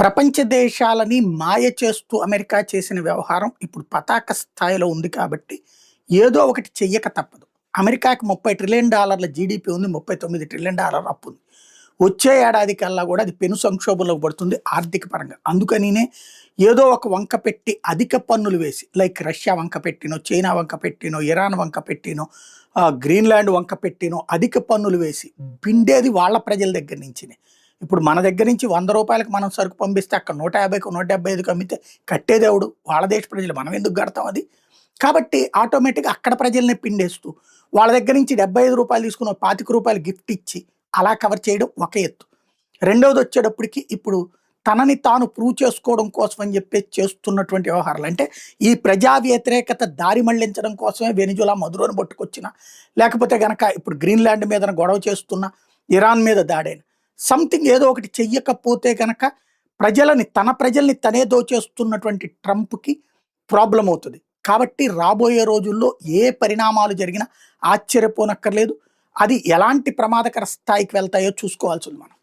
ప్రపంచ దేశాలని మాయ చేస్తూ అమెరికా చేసిన వ్యవహారం ఇప్పుడు పతాక స్థాయిలో ఉంది కాబట్టి ఏదో ఒకటి చెయ్యక తప్పదు. అమెరికాకి $30 ట్రిలియన్ జీడీపీ ఉంది. $39 ట్రిలియన్ అప్పు ఉంది. వచ్చే ఏడాది కల్లా కూడా అది పెను సంక్షోభంలోకి పడుతుంది ఆర్థిక పరంగా. అందుకనినే ఏదో ఒక వంక పెట్టి అధిక పన్నులు వేసి లైక్ రష్యా వంక పెట్టినో, చైనా వంక పెట్టినో, ఇరాన్ వంక పెట్టినో, గ్రీన్లాండ్ వంక పెట్టినో అధిక పన్నులు వేసి పిండేది వాళ్ళ ప్రజల దగ్గర నుంచినే. ఇప్పుడు మన దగ్గర నుంచి ₹100కి మనం సరుకు పంపిస్తే అక్కడ 150కి 175కి అమ్మితే కట్టేదేవుడు వాళ్ళ దేశ ప్రజలు, మనం ఎందుకు కడతాం అది. కాబట్టి ఆటోమేటిక్గా అక్కడ ప్రజల్ని పిండేస్తూ వాళ్ళ దగ్గర నుంచి ₹75 తీసుకుని ₹25 గిఫ్ట్ ఇచ్చి అలా కవర్ చేయడం ఒక ఎత్తు. రెండవది వచ్చేటప్పటికి ఇప్పుడు తనని తాను ప్రూవ్ చేసుకోవడం కోసం అని చెప్పేసి చేస్తున్నటువంటి వ్యవహారాలు, అంటే ఈ ప్రజా వ్యతిరేకత దారి మళ్లించడం కోసమే వెనిజులా మధురోని పట్టుకొచ్చిన, లేకపోతే గనక ఇప్పుడు గ్రీన్లాండ్ మీద గొడవ చేస్తున్న, ఇరాన్ మీద దాడైన సంథింగ్ ఏదో ఒకటి చెయ్యకపోతే గనక తన ప్రజల్ని తనే దోచేస్తున్నటువంటి ట్రంప్కి ప్రాబ్లం అవుతుంది. కాబట్టి రాబోయే రోజుల్లో ఏ పరిణామాలు జరిగినా ఆశ్చర్యపోనక్కర్లేదు. అది ఎలాంటి ప్రమాదకర స్థాయికి వెళ్తాయో చూసుకోవాల్సి ఉంది మనం.